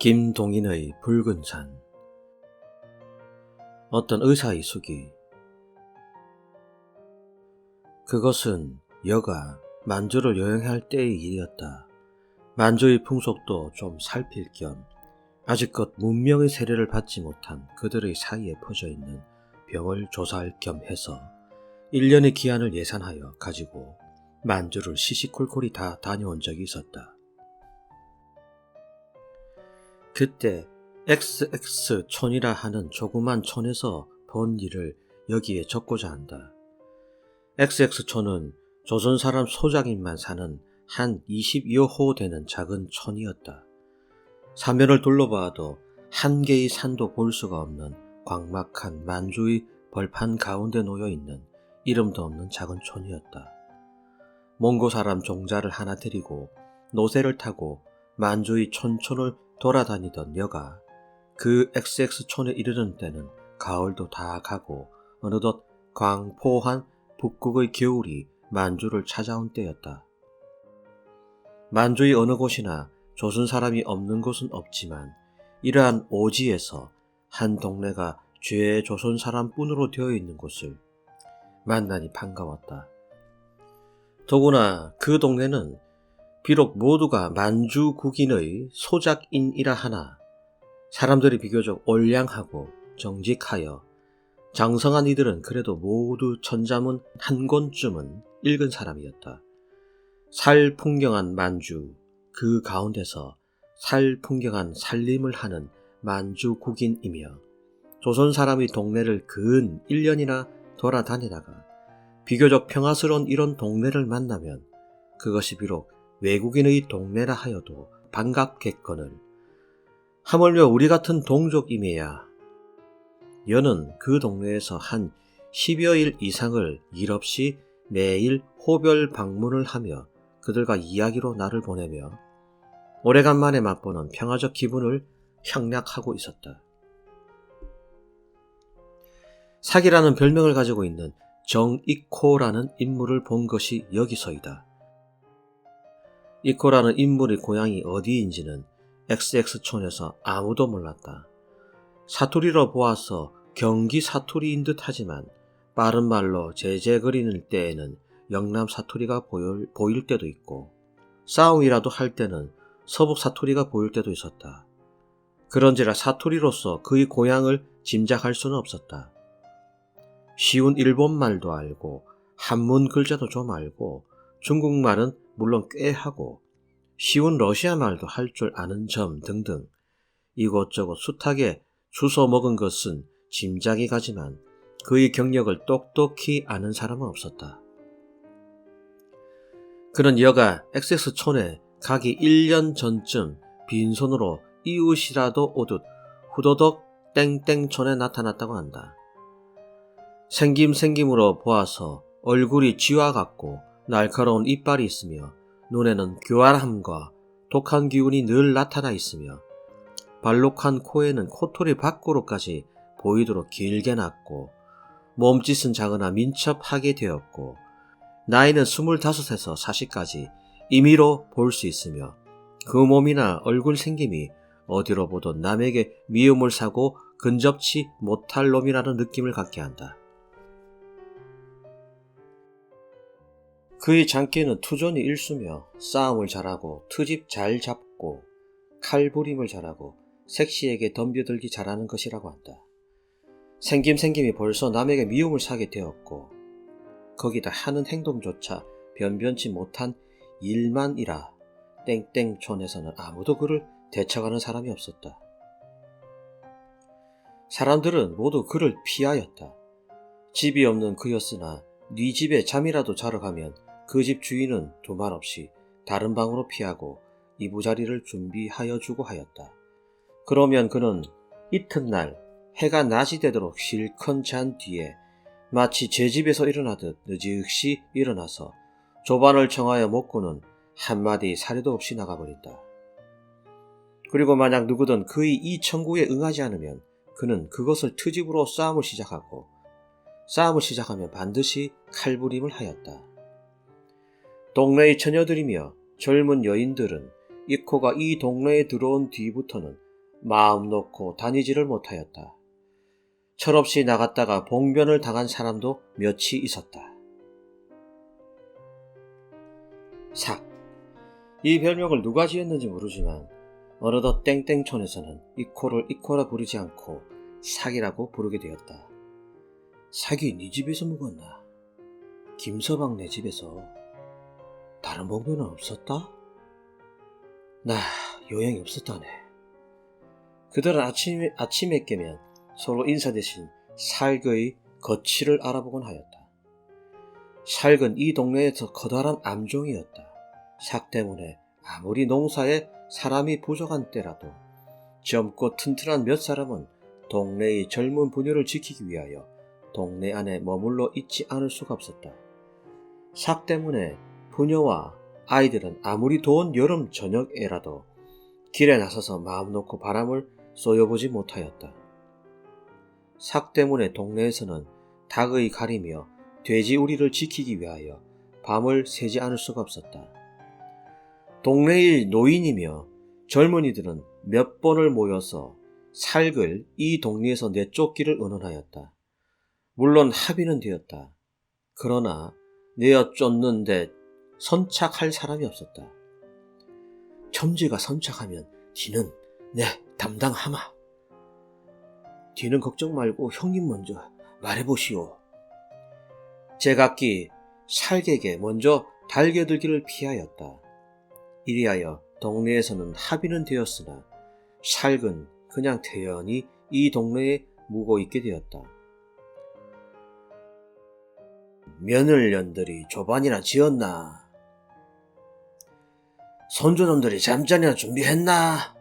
김동인의 붉은 산. 어떤 의사의 수기. 그것은 여가 만주를 여행할 때의 일이었다. 만주의 풍속도 좀 살필 겸 아직껏 문명의 세례를 받지 못한 그들의 사이에 퍼져있는 병을 조사할 겸 해서 1년의 기한을 예산하여 가지고 만주를 시시콜콜이 다 다녀온 적이 있었다. 그때 XX촌이라 하는 조그만 촌에서 본 일을 여기에 적고자 한다. XX촌은 조선 사람 소작인만 사는 한 20여 호 되는 작은 촌이었다. 사면을 둘러봐도 한 개의 산도 볼 수가 없는 광막한 만주의 벌판 가운데 놓여있는 이름도 없는 작은 촌이었다. 몽고 사람 종자를 하나 데리고 노새를 타고 만주의 촌촌을 돌아다니던 여가 그 XX촌에 이르는 때는 가을도 다 가고 어느덧 광포한 북극의 겨울이 만주를 찾아온 때였다. 만주의 어느 곳이나 조선 사람이 없는 곳은 없지만 이러한 오지에서 한 동네가 죄 조선 사람뿐으로 되어 있는 곳을 만나니 반가웠다. 더구나 그 동네는 비록 모두가 만주 국인의 소작인이라 하나 사람들이 비교적 올량하고 정직하여 장성한 이들은 그래도 모두 천자문 한 권쯤은 읽은 사람이었다. 살풍경한 만주, 그 가운데서 살풍경한 살림을 하는 만주 국인이며 조선 사람의 동네를 근 1년이나 돌아다니다가 비교적 평화스러운 이런 동네를 만나면 그것이 비록 외국인의 동네라 하여도 반갑겠거늘 하물며 우리 같은 동족임에야 여는 그 동네에서 한 10여일 이상을 일 없이 매일 호별 방문을 하며 그들과 이야기로 날을 보내며 오래간만에 맛보는 평화적 기분을 향락하고 있었다. 사기라는 별명을 가지고 있는 정익호라는 인물을 본 것이 여기서이다. 이코라는 인물의 고향이 어디인지는 XX촌에서 아무도 몰랐다. 사투리로 보아서 경기 사투리인 듯 하지만 빠른 말로 제재거리는 때에는 영남 사투리가 보일 때도 있고 싸움이라도 할 때는 서북 사투리가 보일 때도 있었다. 그런지라 사투리로서 그의 고향을 짐작할 수는 없었다. 쉬운 일본말도 알고 한문 글자도 좀 알고 중국말은 물론 꽤 하고 쉬운 러시아 말도 할 줄 아는 점 등등 이곳저곳 숱하게 주워 먹은 것은 짐작이 가지만 그의 경력을 똑똑히 아는 사람은 없었다. 그는 여가 XX촌에 가기 1년 전쯤 빈손으로 이웃이라도 오듯 후더덕 땡땡촌에 나타났다고 한다. 생김으로 보아서 얼굴이 쥐와 같고 날카로운 이빨이 있으며 눈에는 교활함과 독한 기운이 늘 나타나 있으며 발록한 코에는 코털이 밖으로까지 보이도록 길게 났고 몸짓은 작으나 민첩하게 되었고 나이는 25에서 40까지 임의로 볼 수 있으며 그 몸이나 얼굴 생김이 어디로 보던 남에게 미움을 사고 근접치 못할 놈이라는 느낌을 갖게 한다. 그의 장기는 투존이 일수며 싸움을 잘하고 트집 잘 잡고 칼부림을 잘하고 색시에게 덤벼들기 잘하는 것이라고 한다. 생김이 벌써 남에게 미움을 사게 되었고 거기다 하는 행동조차 변변치 못한 일만이라 땡땡촌에서는 아무도 그를 대처하는 사람이 없었다. 사람들은 모두 그를 피하였다. 집이 없는 그였으나 네 집에 잠이라도 자러 가면 그 집 주인은 두말 없이 다른 방으로 피하고 이부자리를 준비하여 주고 하였다. 그러면 그는 이튿날 해가 낮이 되도록 실컷 잔 뒤에 마치 제 집에서 일어나듯 느지시 일어나서 조반을 청하여 먹고는 한마디 사례도 없이 나가버린다. 그리고 만약 누구든 그의 이 청구에 응하지 않으면 그는 그것을 트집으로 싸움을 시작하고 싸움을 시작하면 반드시 칼부림을 하였다. 동네의 처녀들이며 젊은 여인들은 이코가 이 동네에 들어온 뒤부터는 마음 놓고 다니지를 못하였다. 철없이 나갔다가 봉변을 당한 사람도 몇이 있었다. 삭. 이 별명을 누가 지었는지 모르지만 어느덧 땡땡촌에서는 이 코를 이 코라 부르지 않고 삭이라고 부르게 되었다. 삭이 네 집에서 묵었나? 김서방 네 집에서. 다른 봉변은 없었다? 나 요양이 없었다네. 그들은 아침에 깨면 서로 인사 대신 삭의 거취를 알아보곤 하였다. 삭은 이 동네에서 커다란 암종이었다. 삭 때문에 아무리 농사에 사람이 부족한 때라도 젊고 튼튼한 몇 사람은 동네의 젊은 부녀를 지키기 위하여 동네 안에 머물러 있지 않을 수가 없었다. 삭 때문에 부녀와 아이들은 아무리 더운 여름 저녁에라도 길에 나서서 마음 놓고 바람을 쏘여보지 못하였다. 삭 때문에 동네에서는 닭의 가리며 돼지 우리를 지키기 위하여 밤을 새지 않을 수가 없었다. 동네의 노인이며 젊은이들은 몇 번을 모여서 삭을 이 동네에서 내쫓기를 의논하였다. 물론 합의는 되었다. 그러나 내어 쫓는데 선착할 사람이 없었다. 첨지가 선착하면 뒤는 내 담당하마. 뒤는 걱정 말고 형님 먼저 말해보시오. 제각기 삭에게 먼저 달겨들기를 피하였다. 이리하여 동네에서는 합의는 되었으나 삭은 그냥 태연히 이 동네에 묵어 있게 되었다. 며느년들이 조반이나 지었나? 손주놈들이 잠자리나 준비했나?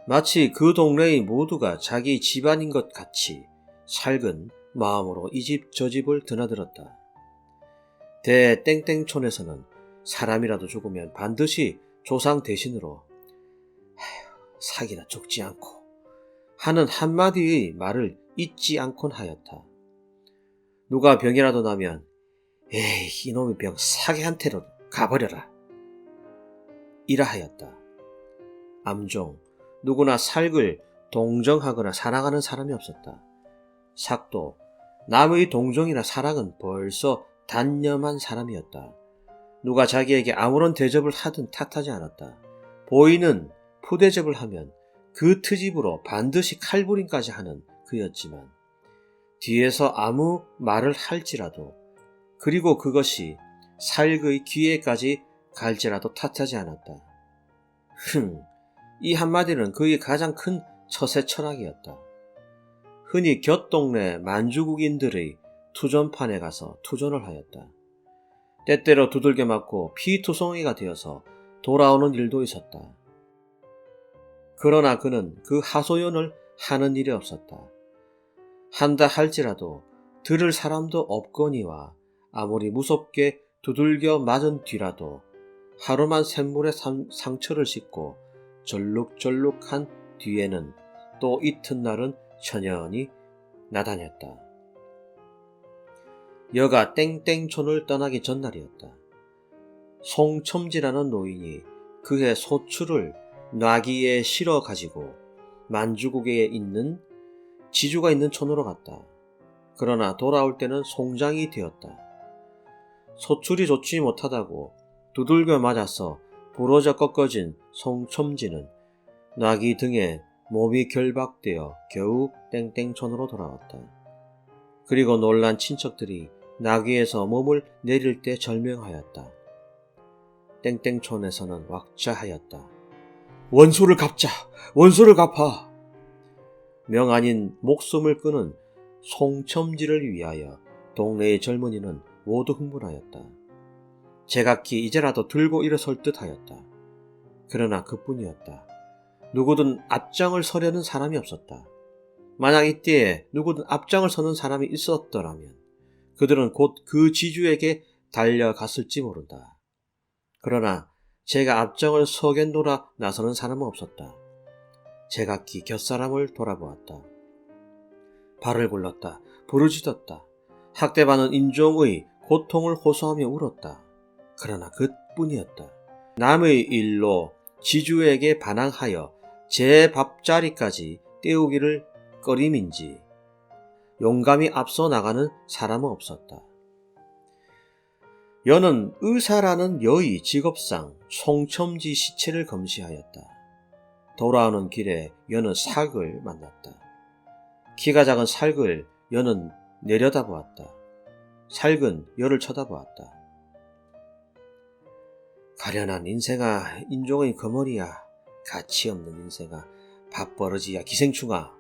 마치 그 동네의 모두가 자기 집안인 것 같이 삭은 마음으로 이 집 저 집을 드나들었다. 대땡땡촌에서는 사람이라도 죽으면 반드시 조상 대신으로 삭이나 죽지 않고 하는 한마디의 말을 잊지 않곤 하였다. 누가 병이라도 나면 에이 이놈의 병 삭이한테로 가버려라 이라 하였다. 암종 누구나 삭을 동정하거나 사랑하는 사람이 없었다. 삭도 남의 동정이나 사랑은 벌써 단념한 사람이었다. 누가 자기에게 아무런 대접을 하든 탓하지 않았다. 보이는 푸대접을 하면 그 트집으로 반드시 칼부림까지 하는 그였지만 뒤에서 아무 말을 할지라도 그리고 그것이 삭의 귀에까지 갈지라도 탓하지 않았다. 이 한마디는 그의 가장 큰 처세 철학이었다. 흔히 곁동네 만주국인들의 투전판에 가서 투전을 하였다. 때때로 두들겨 맞고 피투성이가 되어서 돌아오는 일도 있었다. 그러나 그는 그 하소연을 하는 일이 없었다. 한다 할지라도 들을 사람도 없거니와 아무리 무섭게 두들겨 맞은 뒤라도 하루만 샘물에 상처를 씻고 절룩절룩한 뒤에는 또 이튿날은 천연히 나다녔다. 여가 땡땡촌을 떠나기 전날이었다. 송첨지라는 노인이 그의 소출을 나귀에 실어 가지고 만주국에 있는 지주가 있는 촌으로 갔다. 그러나 돌아올 때는 송장이 되었다. 소출이 좋지 못하다고 두들겨 맞아서 부러져 꺾어진 송첨지는 나귀 등에 몸이 결박되어 겨우 땡땡촌으로 돌아왔다. 그리고 놀란 친척들이 나귀에서 몸을 내릴 때 절명하였다. 땡땡촌에서는 왁자하였다. 원소를 갚자! 원소를 갚아! 명 아닌 목숨을 끊은 송첨지를 위하여 동네의 젊은이는 모두 흥분하였다. 제각기 이제라도 들고 일어설 듯 하였다. 그러나 그뿐이었다. 누구든 앞장을 서려는 사람이 없었다. 만약 이때에 누구든 앞장을 서는 사람이 있었더라면 그들은 곧 그 지주에게 달려갔을지 모른다. 그러나 제가 앞장을 서겠노라 나서는 사람은 없었다. 제각기 곁사람을 돌아보았다. 발을 굴렀다. 부르짖었다. 학대받는 인종의 고통을 호소하며 울었다. 그러나 그뿐이었다. 남의 일로 지주에게 반항하여 제 밥자리까지 때우기를 꺼림인지 용감히 앞서 나가는 사람은 없었다. 여는 의사라는 여의 직업상 송첨지 시체를 검시하였다. 돌아오는 길에 여는 삭을 만났다. 키가 작은 삭을 여는 내려다보았다. 삭은 여를 쳐다보았다. 가련한 인생아, 인종의 거머리야, 가치없는 인생아, 밥버러지야, 기생충아.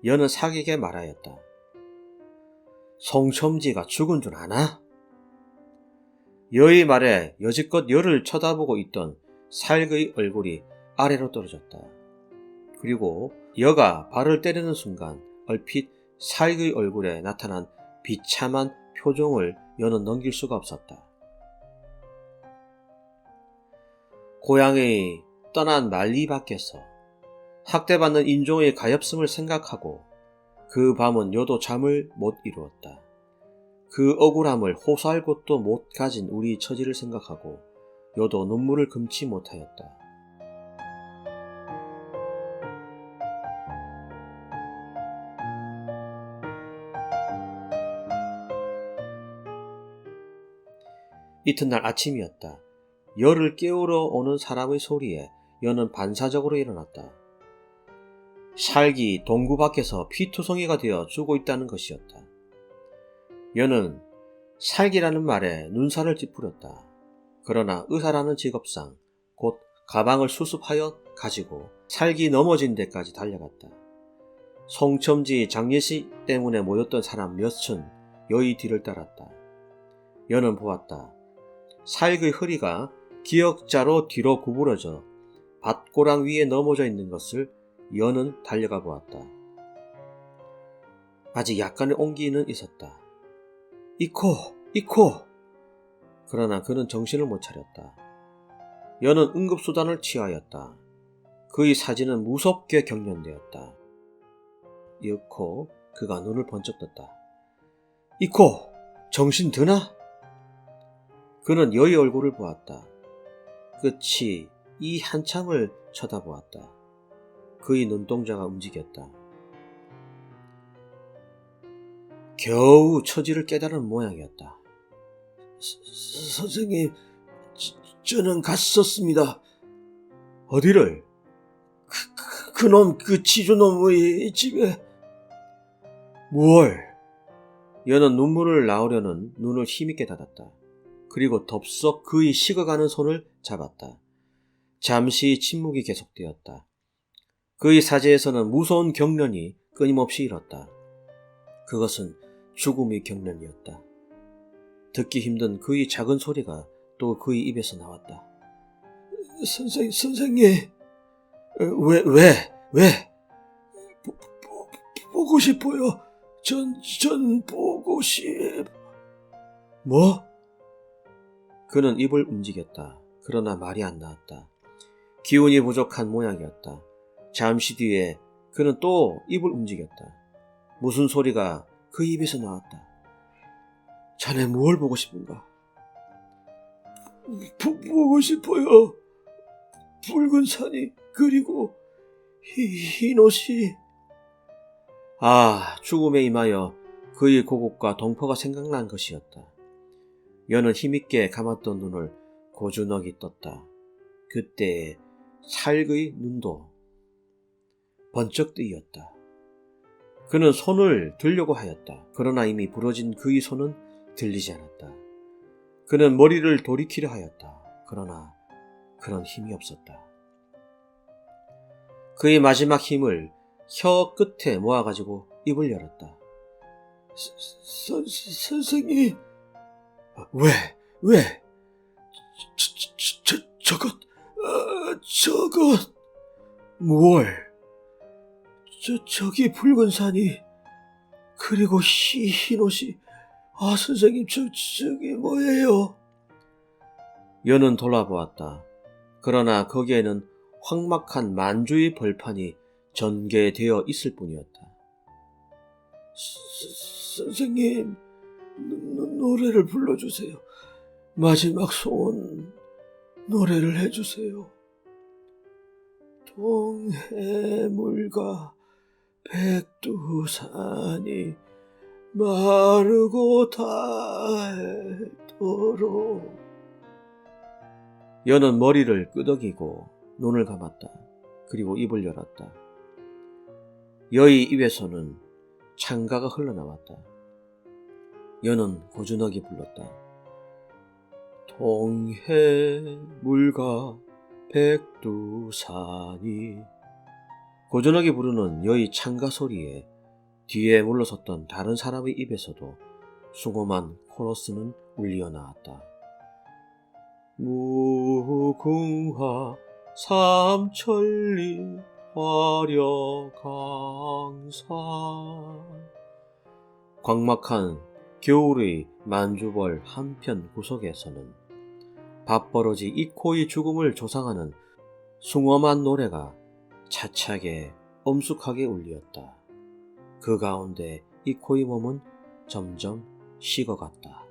여는 삭에게 말하였다. 송첨지가 죽은 줄 아나? 여의 말에 여지껏 여를 쳐다보고 있던 삭의 얼굴이 아래로 떨어졌다. 그리고 여가 발을 때리는 순간 얼핏 삭의 얼굴에 나타난 비참한 표정을 여는 넘길 수가 없었다. 고향의 떠난 난리 밖에서 학대받는 인종의 가엾음을 생각하고 그 밤은 여도 잠을 못 이루었다. 그 억울함을 호소할 곳도 못 가진 우리 처지를 생각하고 여도 눈물을 금치 못하였다. 이튿날 아침이었다. 여를 깨우러 오는 사람의 소리에 여는 반사적으로 일어났다. 삭이 동구 밖에서 피투성이가 되어 죽고 있다는 것이었다. 여는 삭이라는 말에 눈살을 찌푸렸다. 그러나 의사라는 직업상 곧 가방을 수습하여 가지고 삭이 넘어진 데까지 달려갔다. 송첨지 장례식 때문에 모였던 사람 몇은 여의 뒤를 따랐다. 여는 보았다. 삭의 허리가 기역자로 뒤로 구부러져 밭고랑 위에 넘어져 있는 것을 여는 달려가 보았다. 아직 약간의 온기는 있었다. 이코! 그러나 그는 정신을 못 차렸다. 여는 응급수단을 취하였다. 그의 사진은 무섭게 경련되었다. 이윽고 그가 눈을 번쩍 떴다. 이코! 정신 드나? 그는 여의 얼굴을 보았다. 끝이 이 한참을 쳐다보았다. 그의 눈동자가 움직였다. 겨우 처지를 깨달은 모양이었다. 선생님, 저는 갔었습니다. 어디를? 그놈, 그 지주놈의 집에. 뭘? 여는 눈물을 나오려는 눈을 힘있게 닫았다. 그리고 덥석 그의 식어가는 손을 잡았다. 잠시 침묵이 계속되었다. 그의 사제에서는 무서운 경련이 끊임없이 일었다. 그것은 죽음의 경련이었다. 듣기 힘든 그의 작은 소리가 또 그의 입에서 나왔다. 선생님, 왜? 보고 싶어요. 전 보고 뭐? 그는 입을 움직였다. 그러나 말이 안 나왔다. 기운이 부족한 모양이었다. 잠시 뒤에 그는 또 입을 움직였다. 무슨 소리가 그 입에서 나왔다. 자네 뭘 보고 싶은가? 보고 싶어요. 붉은 산이 그리고 흰 옷이. 아, 죽음에 임하여 그의 고국과 동포가 생각난 것이었다. 여는 힘있게 감았던 눈을 고즈넉이 떴다. 그때 삭의 눈도 번쩍 뜨이었다. 그는 손을 들려고 하였다. 그러나 이미 부러진 그의 손은 들리지 않았다. 그는 머리를 돌이키려 하였다. 그러나 그런 힘이 없었다. 그의 마지막 힘을 혀 끝에 모아가지고 입을 열었다. 선생님. 왜? 저것. 뭘? 저기 붉은 산이, 그리고 흰 옷이. 아, 선생님, 저기 뭐예요? 여는 돌아보았다. 그러나 거기에는 황막한 만주의 벌판이 전개되어 있을 뿐이었다. 선생님, 노래를 불러주세요. 마지막 소원 노래를 해주세요. 동해물과 백두산이 마르고 닳도록. 여는 머리를 끄덕이고 눈을 감았다. 그리고 입을 열었다. 여의 입에서는 창가가 흘러나왔다. 여는 고즈넉이 불렀다. 동해물과 백두산이. 고즈넉이 부르는 여의 창가 소리에 뒤에 물러섰던 다른 사람의 입에서도 숭엄한 코러스는 울려 나왔다. 무궁화 삼천리 화려강산. 광막한 겨울의 만주벌 한편 구석에서는 밥버러지 이코의 죽음을 조상하는 숭엄한 노래가 차차게 엄숙하게 울렸다. 그 가운데 이코의 몸은 점점 식어갔다.